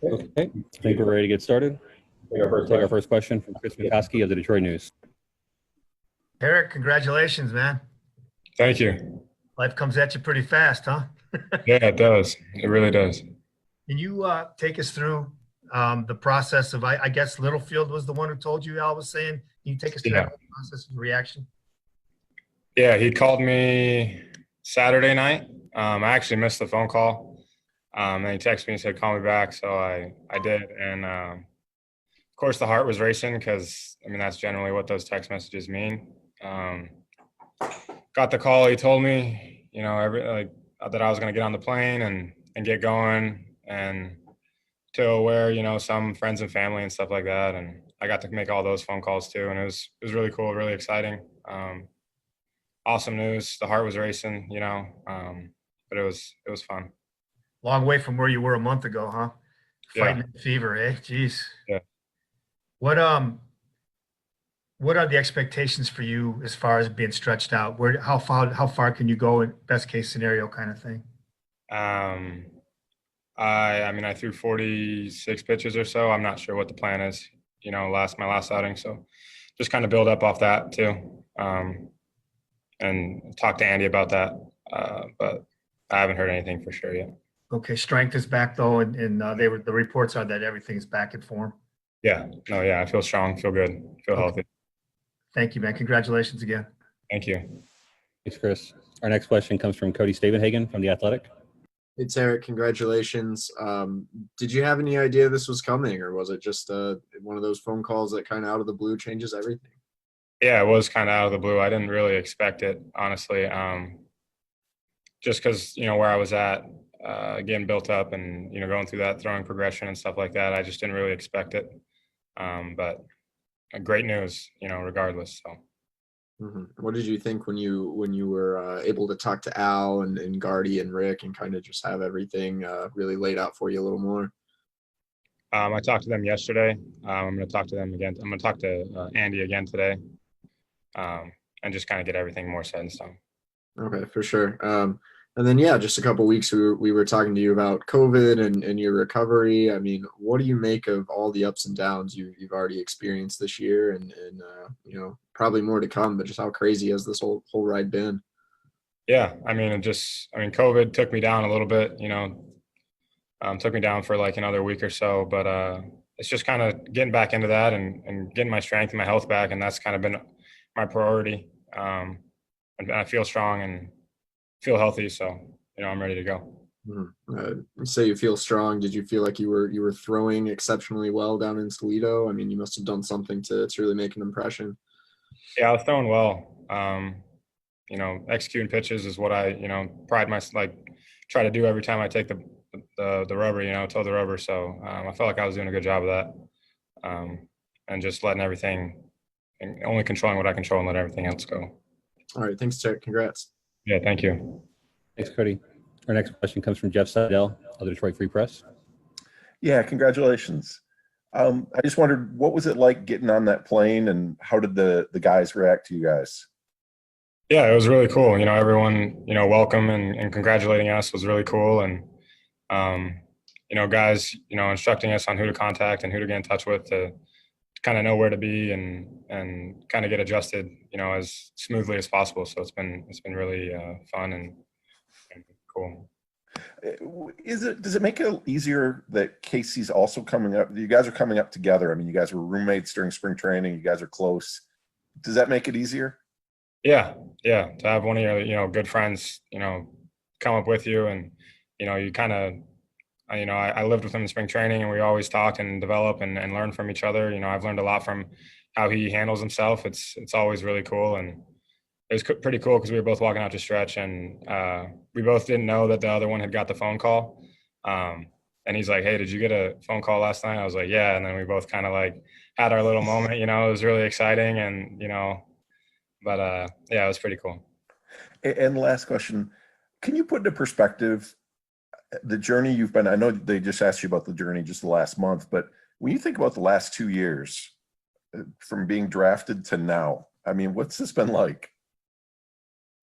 Okay, I think we're ready to get started. We'll take our first question from Chris McCoskey of the Detroit News. Tarik, congratulations, man. Thank you. Life comes at you pretty fast, huh? Yeah, it does. It really does. Can you take us through the process of, I guess Littlefield was the one who told you, Al was saying. Can you take us through that whole process of reaction? Yeah, he called me Saturday night. I actually missed the phone call. And he texted me and said, call me back. So I did. And of course, the heart was racing because, I mean, that's generally what those text messages mean. Got the call. He told me, you know, that I was going to get on the plane and get going, and to where, you know, some friends and family and stuff like that. And I got to make all those phone calls too. And it was really cool, really exciting. Awesome news. The heart was racing, you know, but it was fun. Long way from where you were a month ago, huh? Fighting Yeah. fever, eh? Jeez. Yeah. What are the expectations for you as far as being stretched out? How far can you go in best case scenario kind of thing? I mean, I threw 46 pitches or so. I'm not sure what the plan is, you know, my last outing. So just kind of build up off that too. And talk to Andy about that. But I haven't heard anything for sure yet. Okay. Strength is back though. And the reports are that everything's back in form. Yeah. No, yeah. I feel strong, feel good, feel healthy. Thank you, man. Congratulations again. Thank you. Thanks, Chris. Our next question comes from Cody Stavenhagen from The Athletic. Hey, Tarik, congratulations. Did you have any idea this was coming, or was it just one of those phone calls that kind of out of the blue changes everything? Yeah, it was kind of out of the blue. I didn't really expect it, honestly. Just because, you know, where I was at, getting built up and, you know, going through that throwing progression and stuff like that, I just didn't really expect it. But great news, you know, regardless. So. What did you think when you were able to talk to Al and Gardy and Rick and kind of just have everything really laid out for you a little more? I talked to them yesterday. I'm going to talk to them again. I'm going to talk to Andy again today, and just kind of get everything more set in stone. Okay, for sure. And then, yeah, just a couple of weeks we were talking to you about COVID and your recovery. I mean, what do you make of all the ups and downs you've already experienced this year, and you know, probably more to come, but just how crazy has this whole ride been? Yeah, I mean, COVID took me down a little bit, you know, took me down for like another week or so, but it's just kind of getting back into that and getting my strength and my health back. And that's kind of been my priority. And I feel strong and feel healthy. So, you know, I'm ready to go. You say you feel strong. Did you feel like you were throwing exceptionally well down in Toledo? I mean, you must have done something to really make an impression. Yeah, I was throwing well. You know, executing pitches is what I, you know, try to do every time I take the rubber, you know, toe the rubber. So I felt like I was doing a good job of that, and just letting everything, and only controlling what I control and let everything else go. All right, thanks, Tarik. Congrats. Yeah, thank you. Thanks, Cody. Our next question comes from Jeff Seidel of the Detroit Free Press. Yeah, congratulations. I just wondered, what was it like getting on that plane, and how did the guys react to you guys? Yeah, it was really cool. You know, everyone, you know, welcome and congratulating us was really cool. And, you know, guys, you know, instructing us on who to contact and who to get in touch with to kind of know where to be and kind of get adjusted, you know, as smoothly as possible. So it's been really fun and cool. Does it make it easier that Casey's also coming up? You guys are coming up together. I mean, you guys were roommates during spring training. You guys are close. Does that make it easier? Yeah. To have one of your, you know, good friends, you know, come up with you, and, you know, you kind of, you know, I lived with him in spring training, and we always talk and develop and learn from each other. You know, I've learned a lot from how he handles himself. It's always really cool. And it was pretty cool because we were both walking out to stretch, and we both didn't know that the other one had got the phone call. And he's like, hey, did you get a phone call last night? I was like, yeah. And then we both kind of like had our little moment, you know. It was really exciting, and, you know, but yeah, it was pretty cool. And last question, can you put into perspective the journey you've been? I know they just asked you about the journey just the last month, but when you think about the last 2 years from being drafted to now, I mean, what's this been like?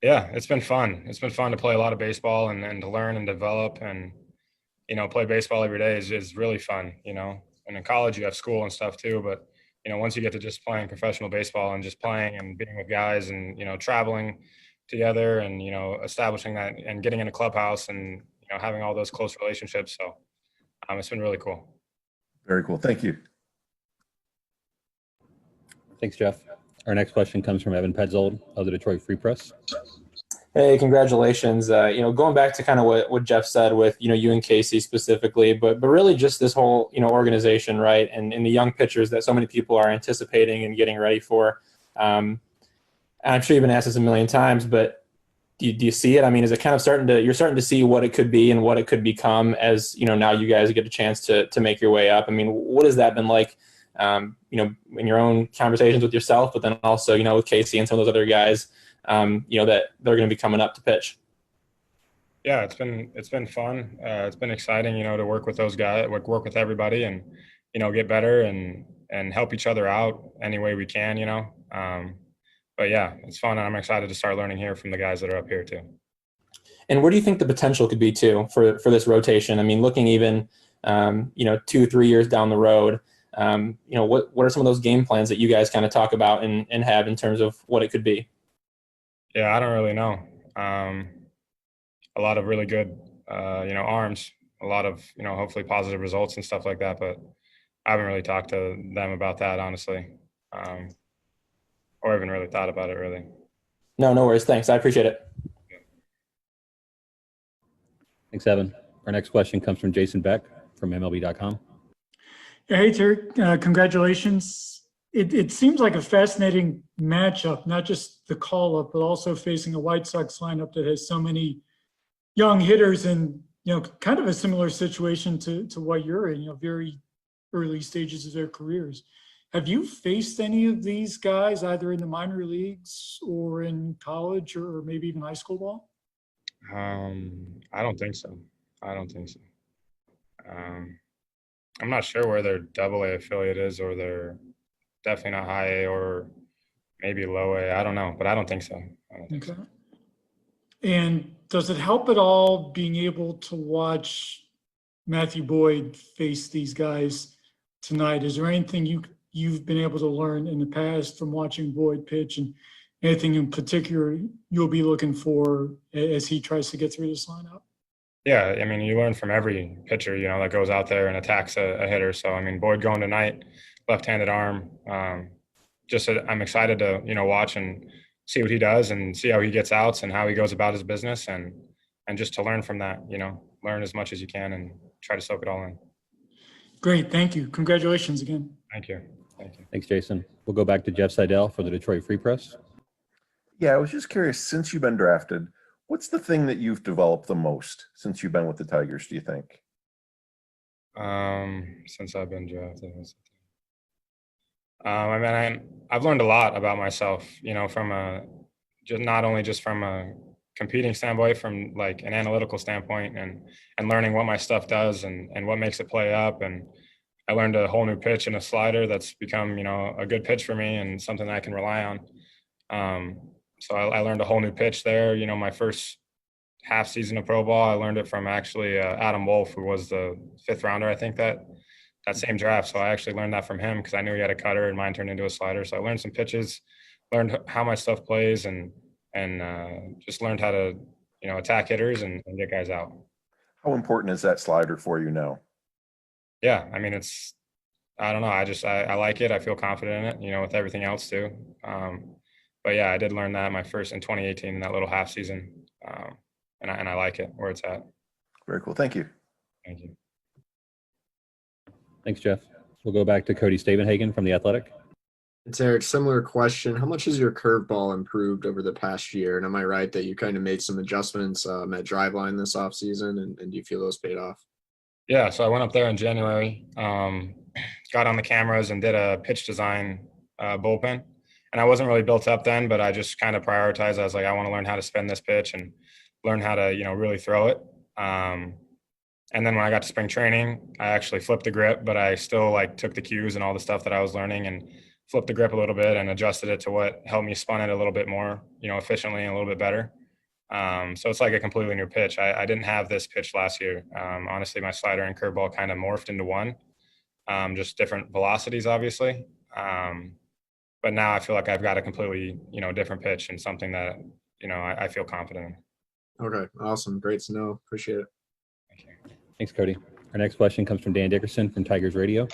Yeah, it's been fun. It's been fun to play a lot of baseball and to learn and develop. And play baseball every day is really fun, and in college you have school and stuff too, but once you get to just playing professional baseball and just playing and being with guys and traveling together and establishing that and getting in a clubhouse and having all those close relationships, so it's been really cool. Very cool. Thank you. Thanks, Jeff. Our next question comes from Evan Petzold of the Detroit Free Press. Hey, congratulations. Going back to kind of what Jeff said with, you and Casey specifically, but really just this whole, organization, right? And the young pitchers that so many people are anticipating and getting ready for. I'm sure you've been asked this a million times, but do you see it? I mean, is it kind of you're starting to see what it could be and what it could become as, now you guys get a chance to make your way up? I mean, what has that been like, in your own conversations with yourself, but then also, with Casey and some of those other guys, that they're going to be coming up to pitch? Yeah, it's been fun. It's been exciting, to work with those guys, work with everybody and, get better and help each other out any way we can, but yeah, it's fun. And I'm excited to start learning here from the guys that are up here too. And where do you think the potential could be too for this rotation? I mean, looking even, 2-3 years down the road, what are some of those game plans that you guys kind of talk about and have in terms of what it could be? Yeah, I don't really know. A lot of really good, arms, a lot of, hopefully positive results and stuff like that. But I haven't really talked to them about that, honestly, or even really thought about it, really. No worries. Thanks. I appreciate it. Thanks, Evan. Our next question comes from Jason Beck from MLB.com. Hey, Tarik, congratulations. It seems like a fascinating matchup, not just the call-up, but also facing a White Sox lineup that has so many young hitters and, kind of a similar situation to what you're in, very early stages of their careers. Have you faced any of these guys either in the minor leagues or in college or maybe even high school ball? I don't think so. I'm not sure where their AA affiliate is, or they're definitely not high A or maybe low A. I don't know, but I don't think so. Okay. And does it help at all being able to watch Matthew Boyd face these guys tonight? Is there anything you've been able to learn in the past from watching Boyd pitch, and anything in particular you'll be looking for as he tries to get through this lineup? Yeah, I mean, you learn from every pitcher, that goes out there and attacks a hitter. So, I mean, Boyd going tonight, left-handed arm. I'm excited to, watch and see what he does and see how he gets outs and how he goes about his business and just to learn from that, learn as much as you can and try to soak it all in. Great. Thank you. Congratulations again. Thank you. Thanks, Jason. We'll go back to Jeff Seidel for the Detroit Free Press. Yeah, I was just curious, since you've been drafted, what's the thing that you've developed the most since you've been with the Tigers, do you think? Since I've been drafted. I've learned a lot about myself, from not only just from a competing standpoint, from like an analytical standpoint and learning what my stuff does and what makes it play up. And I learned a whole new pitch and a slider that's become, a good pitch for me and something that I can rely on. So I learned a whole new pitch there. My first half season of pro ball, I learned it from actually Adam Wolf, who was the 5th rounder, I think, that same draft. So I actually learned that from him because I knew he had a cutter and mine turned into a slider. So I learned some pitches, learned how my stuff plays and just learned how to, attack hitters and get guys out. How important is that slider for you now? Yeah, I mean, I don't know. I like it. I feel confident in it, with everything else too. But yeah, I did learn that in 2018 in that little half season. And I like it where it's at. Very cool. Thank you. Thank you. Thanks, Jeff. We'll go back to Cody Stavenhagen from The Athletic. Tarik, similar question. How much has your curveball improved over the past year? And am I right that you kind of made some adjustments at driveline this offseason, and do you feel those paid off? Yeah, so I went up there in January, got on the cameras and did a pitch design bullpen. And I wasn't really built up then, but I just kind of prioritized. I was like, I want to learn how to spin this pitch and learn how to, really throw it. And then when I got to spring training, I actually flipped the grip, but I still took the cues and all the stuff that I was learning and flipped the grip a little bit and adjusted it to what helped me spun it a little bit more, efficiently and a little bit better. So it's like a completely new pitch. I didn't have this pitch last year. Honestly, my slider and curveball kind of morphed into one, just different velocities, obviously. But now I feel like I've got a completely, different pitch and something that, I feel confident in. Okay, awesome. Great to know. Appreciate it. Thank you. Thanks, Cody. Our next question comes from Dan Dickerson from Tigers Radio.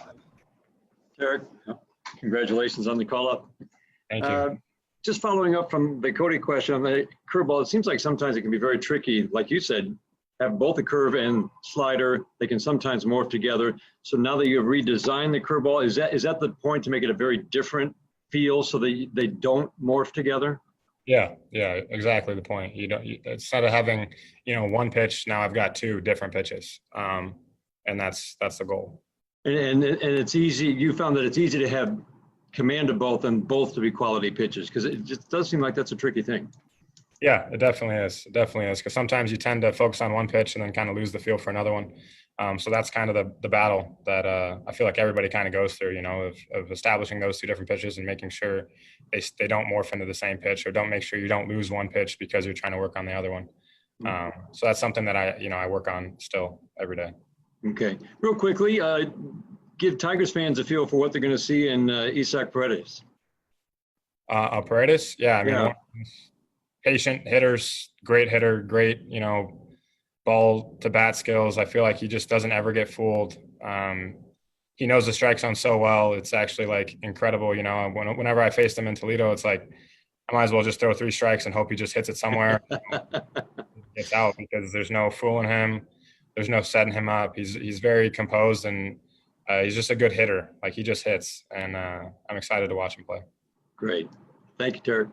Tarik, congratulations on the call-up. Thank you. Just following up from the Cody question on the curveball, it seems like sometimes it can be very tricky. Like you said, have both the curve and slider. They can sometimes morph together. So now that you have redesigned the curveball, is that the point to make it a very different feel so that they don't morph together? Yeah, exactly the point. Instead of having, one pitch, now I've got two different pitches. And that's the goal. And it's easy. You found that it's easy to have command of both and both to be quality pitches, because it just does seem like that's a tricky thing. Yeah, it definitely is. It definitely is, because sometimes you tend to focus on one pitch and then kind of lose the feel for another one. So that's kind of the battle that I feel like everybody kind of goes through, of establishing those two different pitches and making sure they don't morph into the same pitch, or don't make sure you don't lose one pitch because you're trying to work on the other one. So that's something that I work on still every day. Okay, real quickly, give Tigers fans a feel for what they're going to see in Issac Paredes. Paredes, yeah, patient hitters, great hitter, great, ball to bat skills. I feel like he just doesn't ever get fooled. He knows the strike zone so well. It's actually like incredible. Whenever I faced him in Toledo, it's like I might as well just throw 3 strikes and hope he just hits it somewhere. Gets out, because there's no fooling him. There's no setting him up. He's very composed, and he's just a good hitter. Like, he just hits, and I'm excited to watch him play. Great. Thank you, Tarik.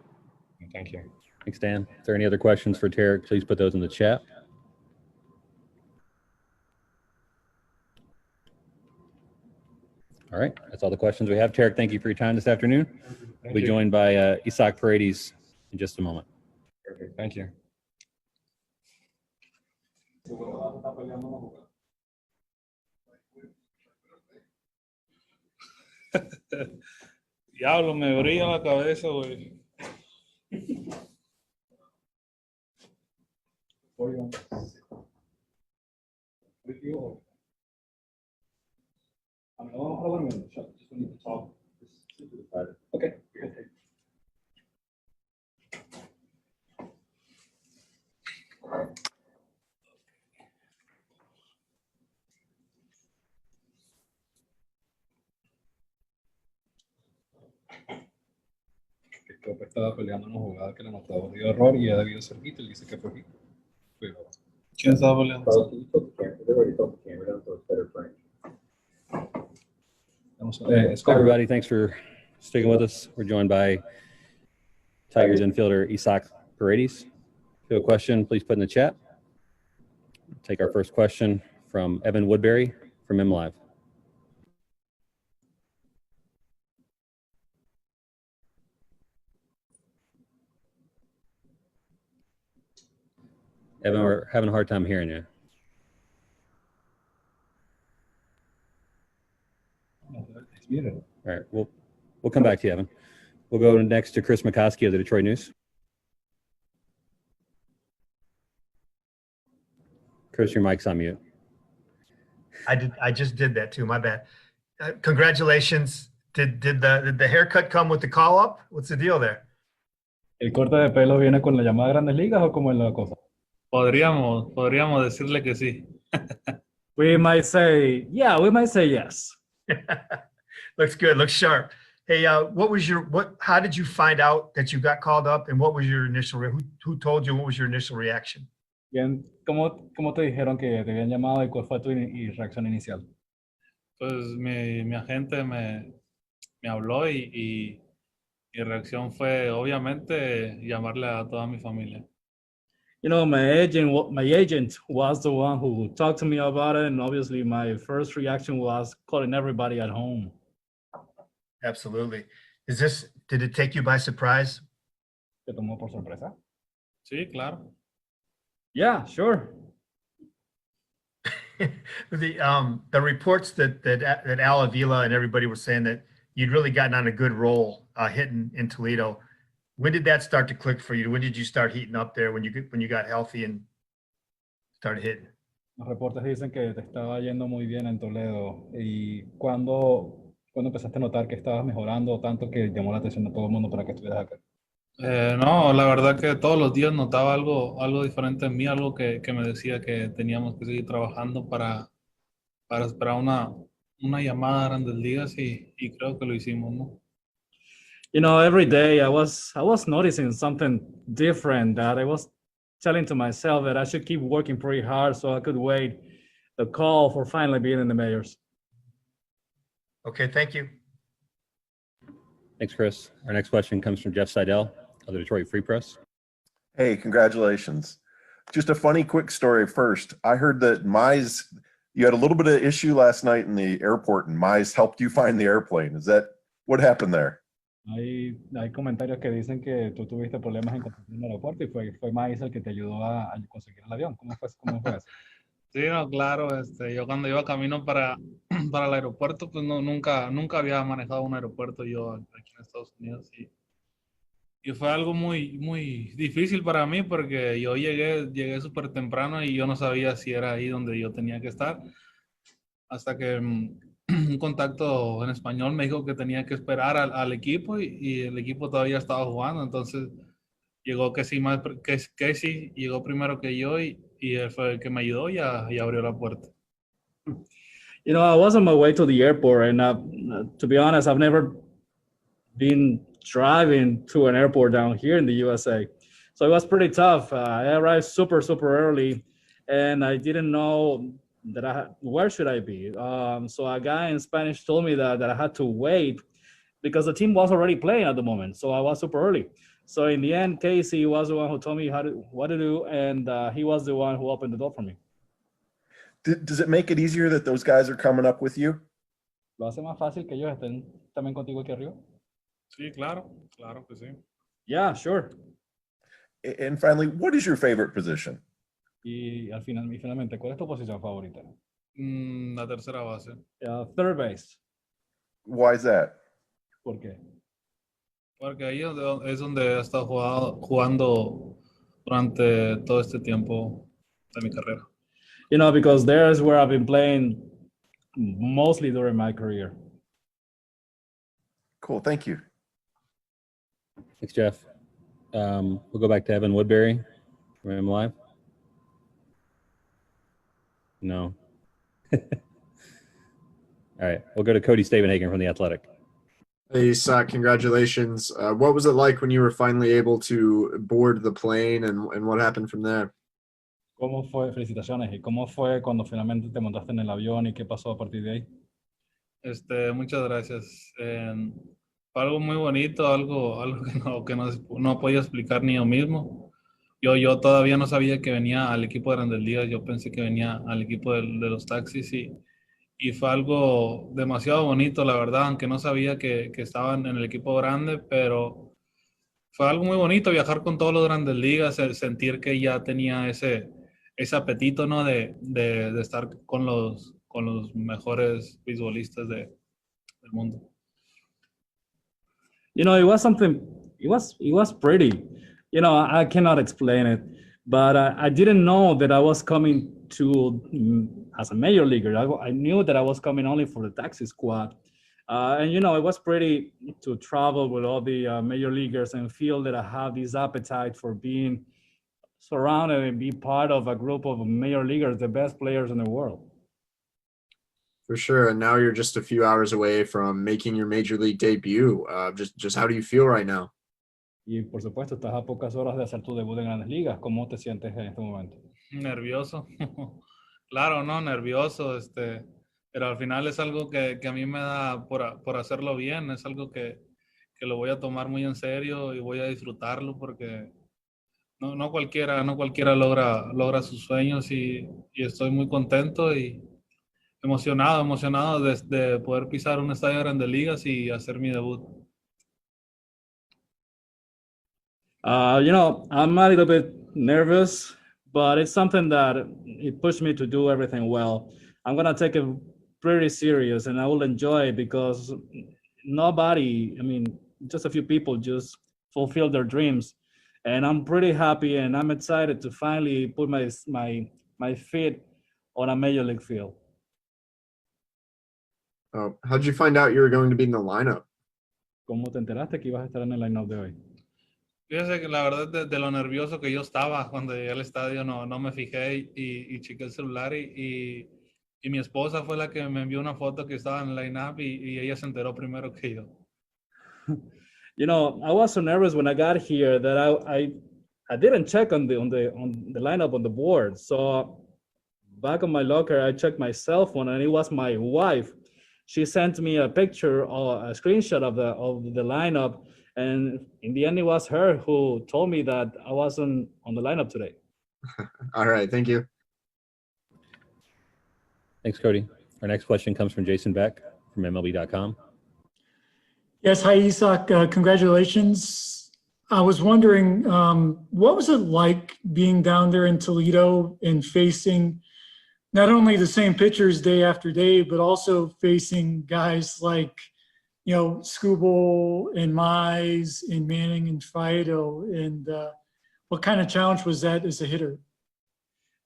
Thank you. Thanks, Dan. If there are any other questions for Tarik, please put those in the chat. All right, that's all the questions we have. Tarik, thank you for your time this afternoon. We'll be joined by Issac Paredes in just a moment. Perfect. Thank you. Diablo, me brilla la cabeza, güey. Okay. Klopp estaba peleando una jugada que el anotador dio error y ha debido ser hit. Él dice que fue hit. ¿Quién estaba peleando? Everybody, thanks for sticking with us. We're joined by Tigers infielder Issac Paredes. If you have a question, please put in the chat. Take our first question from Evan Woodbury from MLive. Evan, we're having a hard time hearing you. It's muted. All right, we'll come back to you, Evan. We'll go next to Chris McCoskey of the Detroit News. Chris, your mic's on mute. I just did that too. My bad. Congratulations. Did the haircut come with the call up? What's the deal there? ¿El corte de pelo viene con la llamada Grandes Ligas o cómo es la cosa? Podríamos decirle que sí. We might say, yeah, we might say yes. Looks good. Looks sharp. Hey, how did you find out that you got called up, and what was your initial, who told you, what was your initial reaction? Bien, ¿cómo te dijeron que te habían llamado y cuál fue tu reacción inicial? Pues mi agente me habló y mi reacción fue obviamente llamarle a toda mi familia. You know, my agent was the one who talked to me about it, and obviously my first reaction was calling everybody at home. Absolutely. Did it take you by surprise? ¿Te tomó por sorpresa? Sí, claro. Yeah, sure. The reports that Al Avila and everybody were saying that you'd really gotten on a good roll hitting in Toledo. When did that start to click for you? When did you start heating up there? When you got healthy and started hitting? Los reportes dicen que te estaba yendo muy bien en Toledo. ¿Y cuándo empezaste a notar que estabas mejorando tanto que llamó la atención de todo el mundo para que estuvieras acá? No, la verdad que todos los días notaba algo diferente en mí, algo que me decía que teníamos que seguir trabajando para esperar una llamada a Grandes Ligas y creo que lo hicimos, ¿no? You know, every day I was noticing something different, that I was telling to myself that I should keep working pretty hard so I could wait the call for finally being in the majors. Okay, thank you. Thanks, Chris. Our next question comes from Jeff Seidel of the Detroit Free Press. Hey, congratulations. Just a funny quick story first. I heard that you had a little bit of issue last night in the airport and Mize helped you find the airplane. Is that what happened there? Hay comentarios que dicen que tú tuviste problemas en conseguir el aeropuerto y fue Maíz el que te ayudó a conseguir el avión. ¿Cómo fue eso? Sí, no, claro. Yo cuando iba camino para el aeropuerto, pues nunca había manejado un aeropuerto yo aquí en Estados Unidos. Y fue algo muy, muy difícil para mí porque yo llegué súper temprano y yo no sabía si era ahí donde yo tenía que estar. Hasta que un contacto en español me dijo que tenía que esperar al equipo y el equipo todavía estaba jugando. Entonces llegó Casey llegó primero que yo y él fue el que me ayudó y abrió la puerta. You know, I was on my way to the airport, and to be honest, I've never been driving to an airport down here in the USA. So it was pretty tough. I arrived super early, and I didn't know where should I be. So a guy in Spanish told me that I had to wait because the team was already playing at the moment. So I was super early. So in the end, Casey was the one who told me what to do, and he was the one who opened the door for me. Does it make it easier that those guys are coming up with you? ¿Lo hace más fácil que ellos estén también contigo aquí arriba? Sí, claro que sí. Yeah, sure. And finally, what is your favorite position? Y finalmente, ¿cuál es tu posición favorita? La tercera base. Third base. Why is that? ¿Por qué? Porque ahí es donde he estado jugando durante todo este tiempo de mi carrera. You know, because there's where I've been playing mostly during my career. Cool, thank you. Thanks, Jeff. We'll go back to Evan Woodbury from M Live. No. All right, we'll go to Cody Stavenhagen from The Athletic. Hey, Issac, congratulations. What was it like when you were finally able to board the plane, and what happened from there? ¿Cómo fue? Felicitaciones. ¿Y cómo fue cuando finalmente te montaste en el avión y qué pasó a partir de ahí? Muchas gracias. Fue algo muy bonito, algo que no podía explicar ni yo mismo. Yo todavía no sabía que venía al equipo de Grandes Ligas. Yo pensé que venía al equipo de los Taxis y fue algo demasiado bonito, la verdad, aunque no sabía que estaban en el equipo grande, pero fue algo muy bonito viajar con todos los Grandes Ligas, sentir que ya tenía ese apetito, ¿no? de estar con los mejores beisbolistas del mundo. You know, it was pretty. You know, I cannot explain it, but I didn't know that I was coming as a major leaguer. I knew that I was coming only for the taxi squad. And, you know, it was pretty to travel with all the major leaguers and feel that I have this appetite for being surrounded and be part of a group of major leaguers, the best players in the world. For sure. And now you're just a few hours away from making your major league debut. Just how do you feel right now? Y por supuesto, estás a pocas horas de hacer tu debut en Grandes Ligas. ¿Cómo te sientes en este momento? Nervioso. Claro, no, nervioso. Pero al final es algo que a mí me da por hacerlo bien. Es algo que lo voy a tomar muy en serio y voy a disfrutarlo porque no cualquiera logra sus sueños y estoy muy contento y emocionado de poder pisar un estadio de Grandes Ligas y hacer mi debut. You know, I'm a little bit nervous, but it's something that it pushed me to do everything well. I'm going to take it pretty serious and I will enjoy it because just a few people just fulfill their dreams. And I'm pretty happy and I'm excited to finally put my feet on a major league field. How'd you find out you were going to be in the lineup? ¿Cómo te enteraste que ibas a estar en el lineup de hoy? Fíjese que la verdad de lo nervioso que yo estaba cuando llegué al estadio no me fijé y chequé el celular y mi esposa fue la que me envió una foto que estaba en el line-up y ella se enteró primero que yo. You know, I was so nervous when I got here that I didn't check on the lineup on the board. So back on my locker, I checked my cell phone and it was my wife. She sent me a picture or a screenshot of the lineup, and in the end, it was her who told me that I wasn't on the lineup today. All right, thank you. Thanks, Cody. Our next question comes from Jason Beck from MLB.com. Yes, hi, Isaac. Congratulations. I was wondering, what was it like being down there in Toledo and facing not only the same pitchers day after day, but also facing guys like, you know, Skubal and Mize and Manning and Fido? And what kind of challenge was that as a hitter?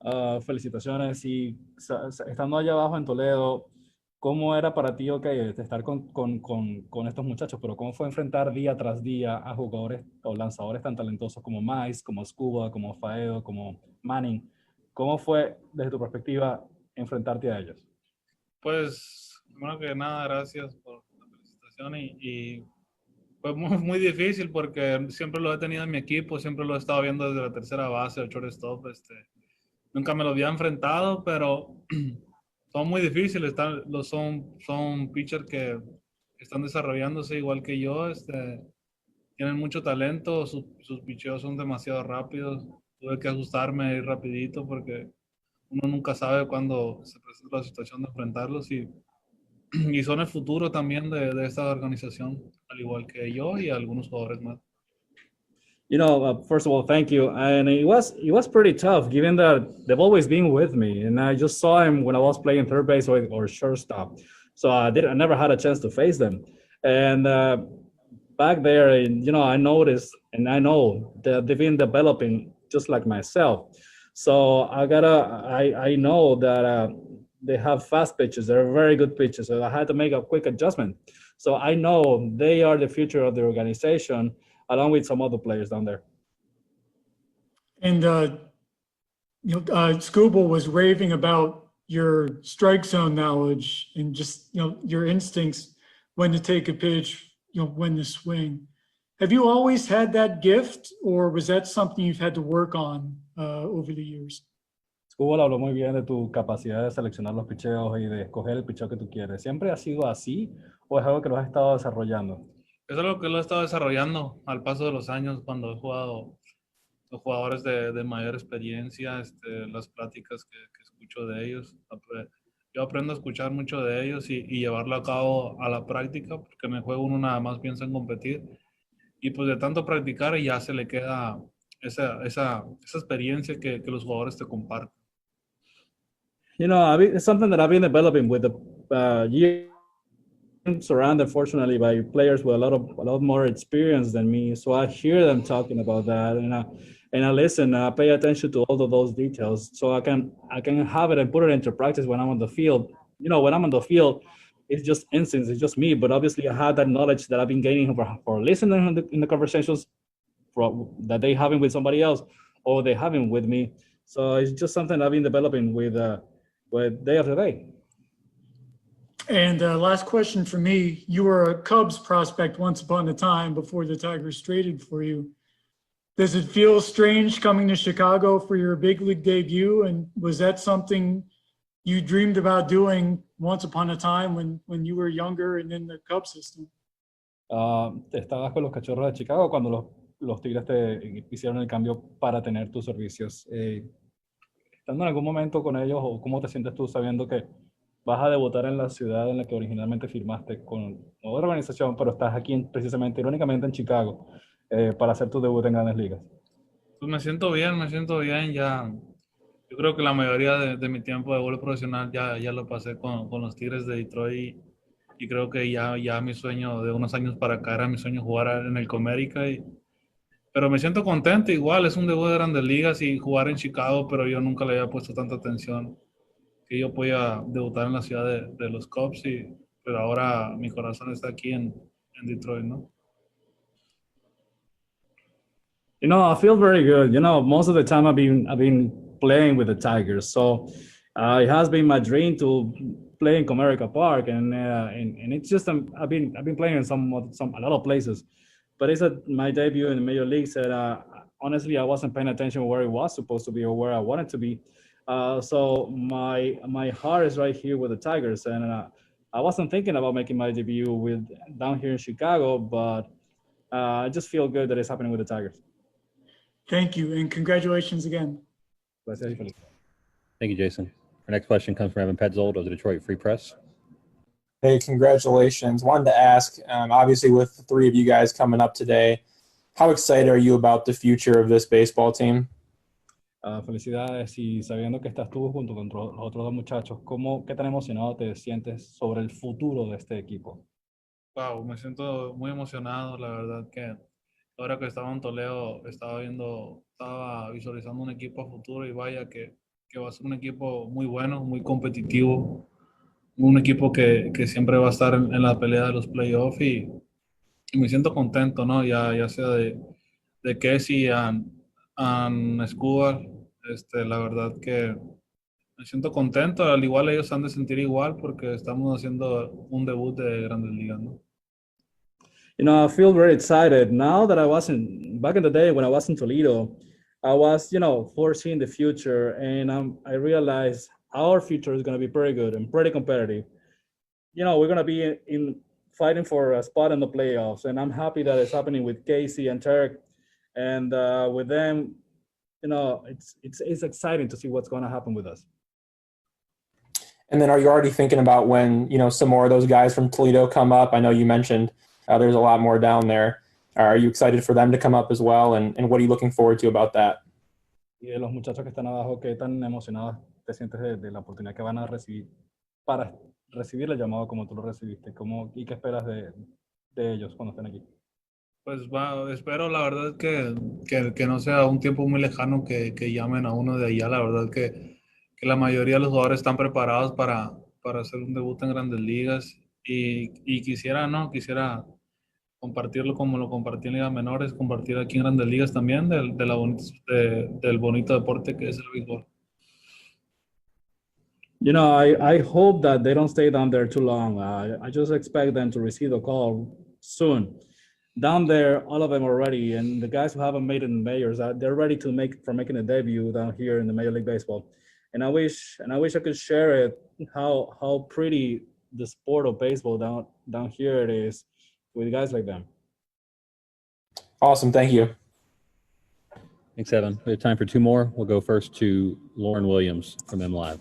Felicitaciones. Y estando allá abajo en Toledo, ¿cómo era para ti, estar con estos muchachos? Pero ¿cómo fue enfrentar día tras día a jugadores o lanzadores tan talentosos como Mize, como Skubal, como Fido, como Manning? ¿Cómo fue, desde tu perspectiva, enfrentarte a ellos? Pues, bueno que nada, gracias por la felicitación y fue muy difícil porque siempre lo he tenido en mi equipo, siempre lo he estado viendo desde la tercera base, el shortstop, nunca me lo había enfrentado, pero son muy difíciles, son pitchers que están desarrollándose igual que yo, tienen mucho talento, sus picheos son demasiado rápidos, tuve que ajustarme rapidito porque uno nunca sabe cuándo se presenta la situación de enfrentarlos y son el futuro también de esta organización, al igual que yo y algunos jugadores más. You know, first of all, thank you. And it was pretty tough, given that they've always been with me, and I just saw him when I was playing third base or shortstop. So I never had a chance to face them. And back there, you know, I noticed and I know that they've been developing just like myself. So I know that they have fast pitches. They're very good pitches. So I had to make a quick adjustment. So I know they are the future of the organization, along with some other players down there. And Skubal was raving about your strike zone knowledge and just, you know, your instincts when to take a pitch, you know, when to swing. Have you always had that gift, or was that something you've had to work on over the years? Skubal habló muy bien de tu capacidad de seleccionar los picheos y de escoger el picheo que tú quieres. ¿Siempre ha sido así o es algo que lo has estado desarrollando? Es algo que lo he estado desarrollando al paso de los años cuando he jugado los jugadores de mayor experiencia, las pláticas que escucho de ellos. Yo aprendo a escuchar mucho de ellos y llevarlo a cabo a la práctica, porque en el juego uno nada más piensa en competir. Y pues de tanto practicar ya se le queda esa experiencia que los jugadores te comparten. You know, it's something that I've been developing with the years. Surrounded, fortunately, by players with a lot more experience than me. So I hear them talking about that, and I listen. I pay attention to all of those details, so I can have it and put it into practice when I'm on the field. You know, when I'm on the field, it's just instincts. It's just me. But obviously, I have that knowledge that I've been gaining for listening in the conversations that they having with somebody else or they having with me. So it's just something I've been developing with day after day. And last question for me, you were a Cubs prospect once upon a time before the Tigers traded for you. Does it feel strange coming to Chicago for your big league debut? And was that something you dreamed about doing once upon a time when you were younger and in the Cubs system? Estabas con los Cachorros de Chicago cuando los Tigres te hicieron el cambio para tener tus servicios. ¿Estando en algún momento con ellos o cómo te sientes tú sabiendo que vas a debutar en la ciudad en la que originalmente firmaste con otra organización, pero estás aquí precisamente, irónicamente, en Chicago, para hacer tu debut en Grandes Ligas? Pues me siento bien, ya. Yo creo que la mayoría de mi tiempo de vuelo profesional ya lo pasé con los Tigres de Detroit y creo que ya mi sueño de unos años para acá era mi sueño jugar en el Comérica y Pero me siento contento, igual es un debut de Grandes Ligas y jugar en Chicago, pero yo nunca le había puesto tanta atención que yo podía debutar en la ciudad de los Cubs, pero ahora mi corazón está aquí en Detroit, ¿no? I feel very good. Most of the time I've been playing with the Tigers, so it has been my dream to play in Comerica Park, and it's just I've been playing in a lot of places, but it's my debut in the major leagues. And honestly, I wasn't paying attention where it was supposed to be or where I wanted to be. So my heart is right here with the Tigers, and I wasn't thinking about making my debut down here in Chicago, but I just feel good that it's happening with the Tigers. Thank you, and congratulations again. Gracias y feliz. Thank you, Jason. Our next question comes from Evan Petzold of the Detroit Free Press. Hey, congratulations. Wanted to ask, obviously with the three of you guys coming up today, how excited are you about the future of this baseball team? Felicidades, y sabiendo que estás tú junto con los otros dos muchachos, ¿qué tan emocionado te sientes sobre el futuro de este equipo? Wow, me siento muy emocionado, la verdad que ahora que estaba en Toledo, estaba visualizando un equipo a futuro y vaya que va a ser un equipo muy bueno, muy competitivo, un equipo que siempre va a estar en la pelea de los playoffs y me siento contento, ¿no? Ya sea de Casey a Skubal, la verdad que me siento contento, al igual ellos han de sentir igual porque estamos haciendo un debut de Grandes Ligas, ¿no? I feel very excited now that back in the day when I was in Toledo, I was, foreseeing the future, and I realized our future is going to be pretty good and pretty competitive. We're going to be in fighting for a spot in the playoffs, and I'm happy that it's happening with Casey and Tarik, and with them, it's exciting to see what's going to happen with us. And then are you already thinking about when, some more of those guys from Toledo come up? I know you mentioned there's a lot more down there. Are you excited for them to come up as well? And what are you looking forward to about that? Y de los muchachos que están abajo, ¿qué tan emocionados te sientes de la oportunidad que van a recibir para recibir el llamado como tú lo recibiste? ¿Y qué esperas de ellos cuando estén aquí? Pues espero la verdad que no sea un tiempo muy lejano que llamen a uno de allá. La verdad que la mayoría de los jugadores están preparados para hacer un debut en Grandes Ligas y quisiera compartirlo como lo compartí en Ligas Menores, compartir aquí en Grandes Ligas también del bonito deporte que es el béisbol. I hope that they don't stay down there too long. I just expect them to receive a call soon. Down there, all of them are ready, and the guys who haven't made it in majors, they're ready for making a debut down here in the Major League Baseball. And I wish I could share it how pretty the sport of baseball down here it is with guys like them. Awesome, thank you. Thanks, Evan. We have time for two more. We'll go first to Lauren Williams from MLive.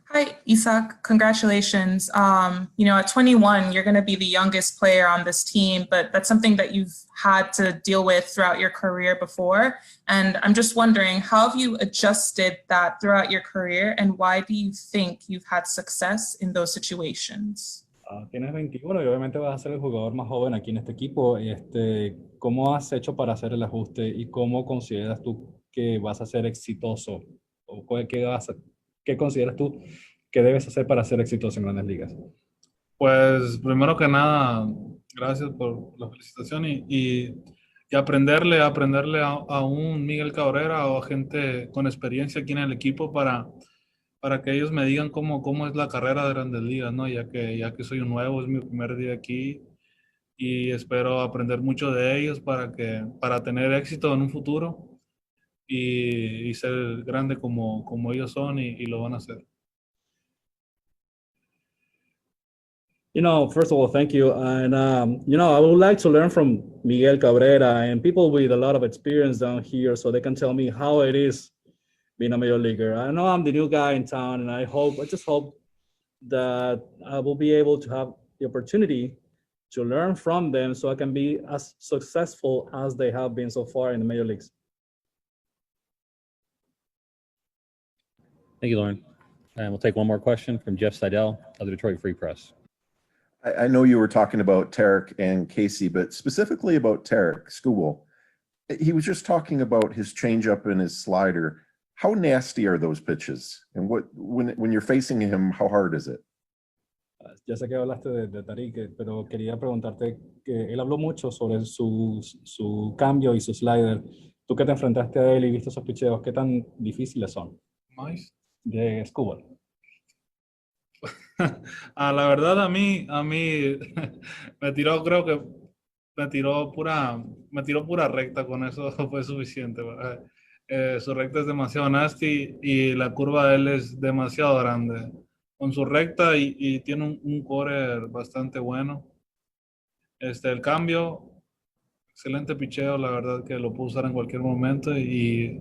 Hi, Isaac. Congratulations. At 21, you're going to be the youngest player on this team, but that's something that you've had to deal with throughout your career before. And I'm just wondering, how have you adjusted that throughout your career, and why do you think you've had success in those situations? Tienes 21 y obviamente vas a ser el jugador más joven aquí en este equipo. ¿Cómo has hecho para hacer el ajuste y cómo consideras tú que vas a ser exitoso? ¿O qué consideras tú que debes hacer para ser exitoso en Grandes Ligas? Pues primero que nada, gracias por la felicitación y aprenderle a un Miguel Cabrera o a gente con experiencia aquí en el equipo para que ellos me digan cómo es la carrera de Grandes Ligas, ¿no? Ya que soy un nuevo, es mi primer día aquí y espero aprender mucho de ellos para tener éxito en un futuro y ser grande como ellos son y lo van a hacer. First of all, thank you. And, I would like to learn from Miguel Cabrera and people with a lot of experience down here so they can tell me how it is being a major leaguer. I know I'm the new guy in town, and I just hope that I will be able to have the opportunity to learn from them so I can be as successful as they have been so far in the major leagues. Thank you, Lauren. And we'll take one more question from Jeff Seidel of the Detroit Free Press. I know you were talking about Tarik and Casey, but specifically about Tarik Skubal. He was just talking about his changeup and his slider. How nasty are those pitches? And when you're facing him, how hard is it? Ya sé que hablaste de Tarik, pero quería preguntarte que él habló mucho sobre su cambio y su slider. Tú que te enfrentaste a él y viste esos picheos, ¿qué tan difíciles son? Nice. De Skubal. La verdad a mí me tiró, creo que me tiró pura recta, con eso fue suficiente. Su recta es demasiado nasty y la curva de él es demasiado grande. Con su recta y tiene un core bastante bueno. El cambio, excelente picheo, la verdad que lo puedo usar en cualquier momento y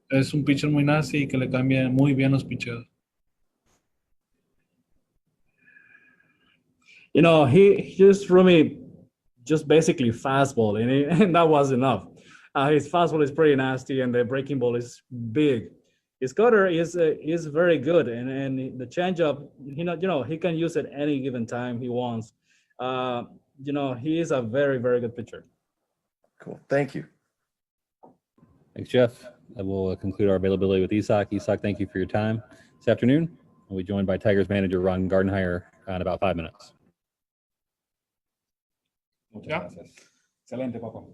es un pitcher muy nasty y que le cambia muy bien los picheos. You know, he just threw me just basically fastball, and that was enough. His fastball is pretty nasty, and the breaking ball is big. His cutter is very good, and the changeup, he can use it any given time he wants. He is a very, very good pitcher. Cool. Thank you. Thanks, Jeff. That will conclude our availability with Issac. Issac, thank you for your time this afternoon. We'll be joined by Tigers manager Ron Gardenhire in about 5 minutes. Muchas gracias. Excelente, Paco.